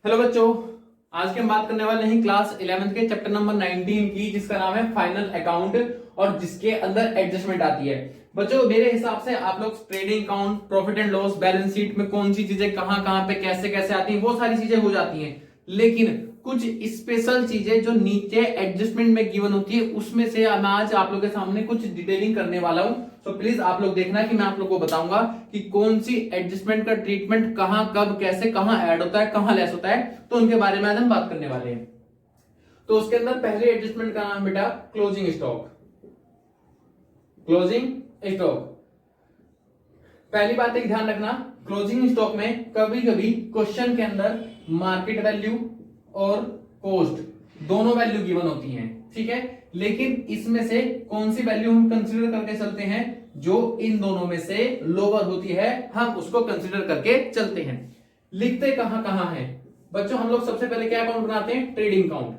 Hello बच्चों, आज के हम बात करने वाले हैं क्लास 11th के चैप्टर नंबर 19 की, जिसका नाम है फाइनल अकाउंट और जिसके अंदर एडजस्टमेंट आती है। बच्चों मेरे हिसाब से आप लोग trading account, profit and loss, balance sheet में कौन सी चीजें कहां कहां पे कैसे कैसे आती हैं वो सारी चीजें हो जाती हैं, लेकिन कुछ स्पेशल चीजें जो नीचे एडजस्टमेंट में गिवन होती है उसमें से मैं आज आप लोगों के सामने कुछ डिटेलिंग करने वाला हूं। तो प्लीज आप लोग देखना कि मैं आप लोगों को बताऊंगा कि कौन सी एडजस्टमेंट का ट्रीटमेंट कहां कब कैसे कहां ऐड होता है कहां लेस होता है, तो उनके बारे में आज हम बात करने वाले हैं। तो उसके अंदर पहले एडजस्टमेंट का नाम बेटा क्लोजिंग स्टॉक। क्लोजिंग स्टॉक, पहली बात एक ध्यान रखना, क्लोजिंग स्टॉक में कभी कभी क्वेश्चन के अंदर मार्केट वैल्यू और कॉस्ट दोनों वैल्यू गिवन होती हैं, ठीक है, लेकिन इसमें से कौन सी वैल्यू हम कंसीडर करके चलते हैं, जो इन दोनों में से लोअर होती है हम उसको कंसीडर करके चलते हैं। लिखते कहां कहां है बच्चों, हम लोग सबसे पहले क्या अकाउंट बनाते हैं, ट्रेडिंग अकाउंट।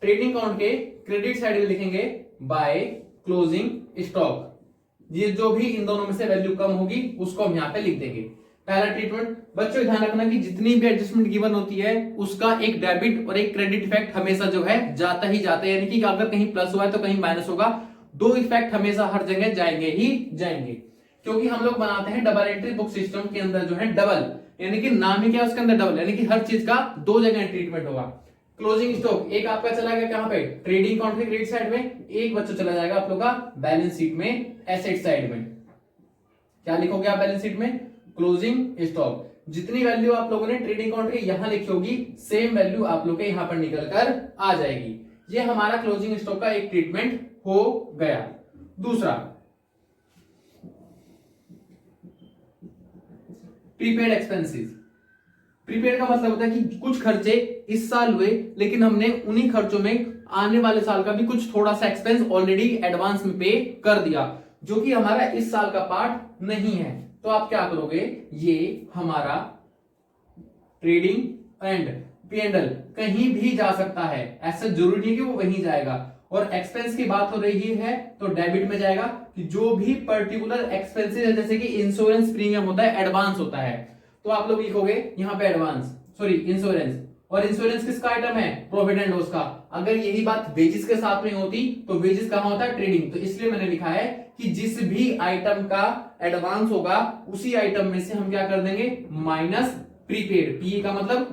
ट्रेडिंग अकाउंट के क्रेडिट साइड में लिखेंगे बाय क्लोजिंग स्टॉक। ये जो भी इन दोनों में से वैल्यू कम होगी उसको हम यहां पे लिख देंगे। पहला ट्रीटमेंट बच्चों ध्यान रखना कि जितनी भी एडजस्टमेंट गिवन होती है उसका एक डेबिट और एक क्रेडिट इफेक्ट हमेशा जो है जाता ही जाता है, यानी कि अगर कहीं प्लस हुआ है तो कहीं माइनस होगा, दो इफेक्ट हमेशा हर जगह जाएंगे ही जाएंगे, क्योंकि हम लोग बनाते हैं डबल एंट्री बुक सिस्टम के अंदर जो है डबल, यानी कि नाम ही क्या उसके अंदर डबल, यानी कि हर चीज का दो जगह ट्रीटमेंट होगा। क्लोजिंग स्टॉक एक आपका चला गया कहां पे, ट्रेडिंग अकाउंट के क्रेडिट साइड में, एक बच्चों चला जाएगा आप लोग का बैलेंस शीट में एसेट साइड में। क्या लिखोगे आप बैलेंस शीट में, क्लोजिंग स्टॉक। जितनी वैल्यू आप लोगों ने ट्रेडिंग अकाउंट के यहां लिखी होगी सेम वैल्यू आप लोग के यहां पर निकल कर आ जाएगी। ये हमारा क्लोजिंग स्टॉक का एक ट्रीटमेंट हो गया। दूसरा प्रीपेड एक्सपेंसेस। प्रीपेड का मतलब होता है कि कुछ खर्चे इस साल हुए लेकिन हमने उन्हीं खर्चों में आने वाले साल का भी कुछ थोड़ा सा एक्सपेंस ऑलरेडी एडवांस में पे कर दिया, जो कि हमारा इस साल का पार्ट नहीं है। तो आप क्या करोगे, ये हमारा ट्रेडिंग एंड P&L कहीं भी जा सकता है, ऐसा जरूरी नहीं कि वो वहीं जाएगा। और एक्सपेंस की बात हो रही है तो डेबिट में जाएगा कि जो भी पर्टिकुलर एक्सपेंसेस है, जैसे कि इंश्योरेंस प्रीमियम होता है, एडवांस होता है, तो आप लोग लिखोगे यहां पे एडवांस, सॉरी इंश्योरेंस। और इंश्योरेंस किसका आइटम है, प्रॉफिट एंड लॉस का। अगर यही बात वेजेस के साथ में होती तो वेजेस कहां होता है, ट्रेडिंग, तो इसलिए मैंने लिखा है कि जिस भी आइटम का एडवांस होगा उसी आइटम में से हम क्या कर देंगे, माइनस प्रीपेड, पी का मतलब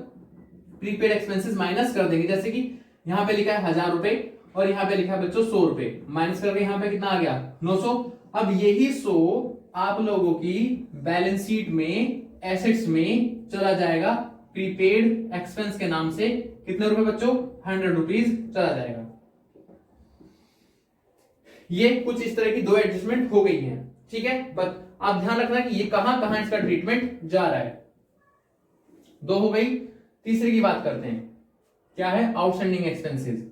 प्रीपेड एक्सपेंसेस माइनस कर देंगे। जैसे कि यहां पे लिखा है 1000 रुपए और यहां पे लिखा है बच्चों 100 रुपए, माइनस करके यहां पे कितना आ गया 900। अब यही 100 आप लोगों की बैलेंस शीट में एसेट्स में चला जाएगा प्रीपेड एक्सपेंस के नाम से। कितने रुपए बच्चों, 100 रुपीज चला जाएगा। ये कुछ इस तरह की दो एडजस्टमेंट हो गई हैं, ठीक है, बस आप ध्यान रखना कि ये कहां कहां इसका ट्रीटमेंट जा रहा है। दो हो गई, तीसरे की बात करते हैं, क्या है, आउटस्टैंडिंग एक्सपेंसेस।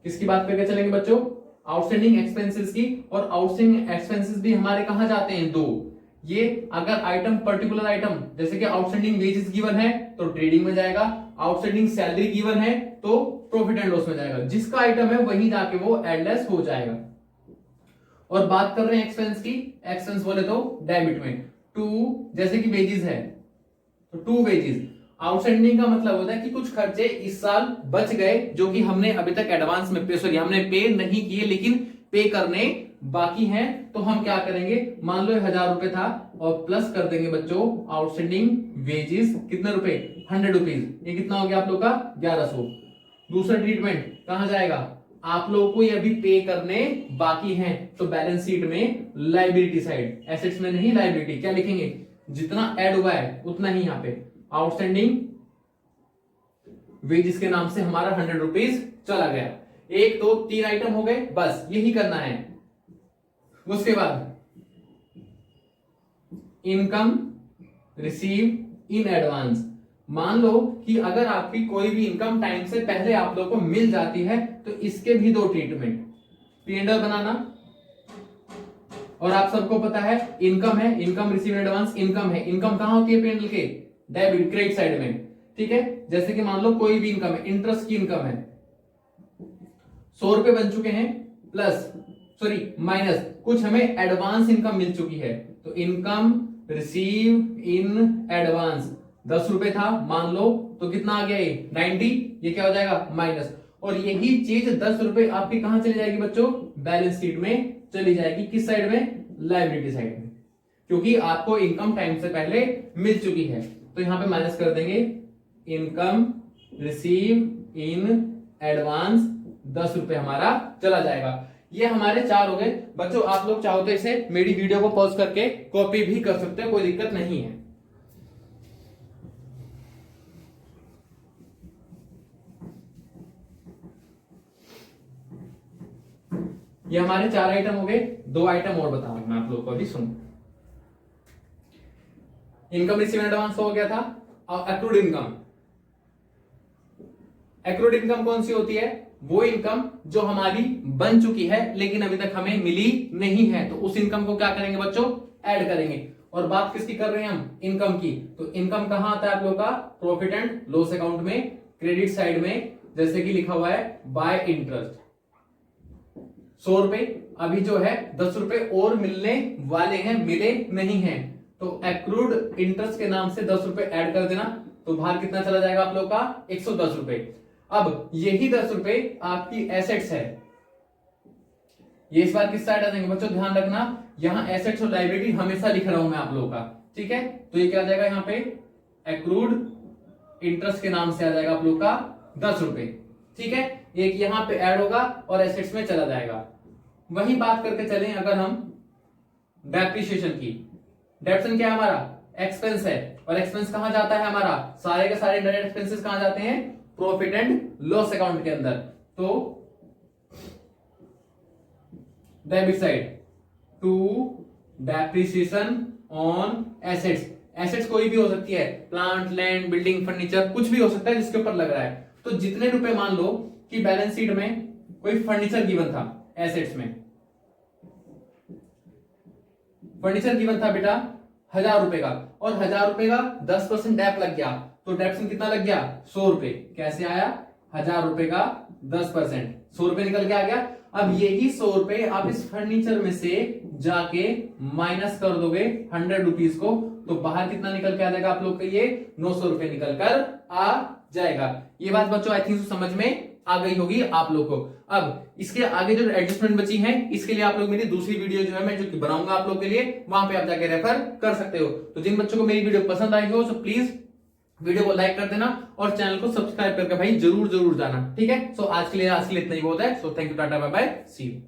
किसकी बात करके चलेंगे बच्चों, आउटस्टैंडिंग एक्सपेंसेस की। और आउटस्टैंडिंग एक्सपेंसेस भी हमारे कहां जाते हैं, दो। ये अगर आइटम पर्टिकुलर आइटम जैसे कि आउटस्टैंडिंग वेजेस गिवन है तो ट्रेडिंग में जाएगा, आउटस्टैंडिंग सैलरी गिवन है तो प्रॉफिट एंड लॉस में जाएगा, जिसका आइटम है वहीं जाके वो एडलेस हो जाएगा। और बात कर रहे हैं एक्सपेंस की, एक्सपेंस बोले तो डेबिट में टू, जैसे कि वेजेस है तो टू वेजेस। आउटस्टैंडिंग का मतलब होता है कि कुछ खर्चे इस साल बच गए जो कि हमने अभी तक एडवांस में पे, सॉरी हमने पे नहीं किए लेकिन पे करने बाकी हैं, तो हम क्या करेंगे, मान लो 1000 रुपए था और प्लस कर देंगे बच्चों आउटस्टैंडिंग वेजेस, कितने रुपए, 100 रुपीज। ये कितना हो गया आप लोग का 1100। दूसरा ट्रीटमेंट कहां जाएगा, आप लोगों को ये अभी पे करने बाकी हैं, तो बैलेंस शीट में लायबिलिटी साइड, एसेट्स में नहीं लायबिलिटी, क्या लिखेंगे, जितना ऐड हुआ है उतना ही यहां पे आउटस्टैंडिंग वेजेस के नाम से हमारा 100 रुपीज चला गया। एक दो तीन आइटम हो गए, बस यही करना है। उसके बाद इनकम रिसीव इन एडवांस। मान लो कि अगर आपकी कोई भी इनकम टाइम से पहले आप लोगों को मिल जाती है तो इसके भी दो ट्रीटमेंट, P&L बनाना, और आप सबको पता है इनकम है, इनकम रिसीव एडवांस, इनकम है, इनकम कहां होती है P&L के, डेबिट क्रेडिट साइड में, ठीक है। जैसे कि मान लो कोई भी इनकम है, इंटरेस्ट की इनकम है, 100 रुपए बन चुके हैं, प्लस सॉरी माइनस कुछ हमें एडवांस इनकम मिल चुकी है, तो इनकम रिसीव इन एडवांस 10 रुपए था मान लो, तो कितना आ गया ये 90, ये क्या हो जाएगा माइनस। और यही चीज 10 रुपए आपकी कहां चली जाएगी बच्चों, बैलेंस शीट में चली जाएगी। किस साइड में, लायबिलिटी साइड में, क्योंकि आपको इनकम टाइम से पहले मिल चुकी है। तो यहां पे माइनस कर देंगे, इनकम रिसीव इन एडवांस 10 रुपए हमारा चला जाएगा। ये हमारे 4 हो गए बच्चों। आप लोग चाहो तो इसे मेरी वीडियो को पॉज करके कॉपी भी कर सकते हो, कोई दिक्कत नहीं है। ये हमारे 4 आइटम हो गए। 2 आइटम और बताऊंगा मैं आप लोगों को, अभी सुनो। इनकम रिसीव एडवांस हो गया था, और एक्रूड इनकम। एक्रूड इनकम कौन सी होती है, वो इनकम जो हमारी बन चुकी है लेकिन अभी तक हमें मिली नहीं है, तो उस इनकम को क्या करेंगे बच्चों, ऐड करेंगे। और बात किसकी कर रहे हैं हम, इनकम की। तो इनकम कहां आता है आप लोगों का, प्रॉफिट एंड लॉस अकाउंट में, क्रेडिट साइड में, जैसे कि लिखा हुआ है बाय इंटरेस्ट 100 रुपए। अभी जो है 10 रुपए और मिलने वाले हैं, मिले नहीं हैं, तो एक्रूड इंटरेस्ट के नाम से 10 रुपए ऐड कर देना, तो बाहर कितना चला जाएगा आप लोग का, 110 रुपए। अब यही 10 रुपए आपकी एसेट्स है, ये इस बार किस साइड आ जाएंगे बच्चों, ध्यान रखना यहां एसेट्स और लायबिलिटी हमेशा लिख रहा हूं मैं आप लोगों का, ठीक है। तो ये क्या आ जाएगा यहाँ पे, एक्रूड इंटरेस्ट के नाम से आ जाएगा आप लोग का 10 रुपए, ठीक है। एक यहां पे ऐड होगा और एसेट्स में चला जाएगा। वही बात करके चलें अगर हम डेप्रिसिएशन की। डेप्रिसिएशन क्या है हमारा, एक्सपेंस है, और एक्सपेंस कहां जाता है हमारा, सारे के सारे डायरेक्ट एक्सपेंसेस कहां जाते हैं, प्रॉफिट एंड लॉस अकाउंट के अंदर। तो debit side to depreciation on assets. Assets कोई भी हो सकती है, प्लांट, लैंड, बिल्डिंग, फर्नीचर, कुछ भी हो सकता है जिसके ऊपर लग रहा है। तो जितने रुपए मान लो कि बैलेंस शीट में कोई फर्नीचर गिवन था, एसेट्स में फर्नीचर गिवन था बेटा 1000 रुपए का, और 1000 रुपए का 10% डेप लग गया, तो डेप्रिसिएशन कितना लग गया, 100 रुपए। कैसे आया, 1000 रुपए का 10%, 100 रुपए निकल के आ गया। अब यही 100 रुपए आप इस फर्नीचर में से जाके माइनस कर दोगे 100 रुपीज को, तो बाहर कितना निकल के आ जाएगा आप लोग का, ये 900 रुपए निकल कर आ जाएगा। ये बात बच्चों आई थिंक समझ में आ गई होगी आप लोग को। अब इसके आगे जो एडजस्टमेंट बची है, इसके लिए आप लोग मेरी दूसरी वीडियो जो है मैं जो बनाऊंगा आप लोग के लिए, वहां पे आप जाके रेफर कर सकते हो। तो जिन बच्चों को मेरी वीडियो पसंद आई हो, तो प्लीज वीडियो को लाइक कर देना और चैनल को सब्सक्राइब करके भाई जरूर जाना, ठीक है। सो आज के लिए इतना ही बहुत है। So thank you, tata, bye bye, see you.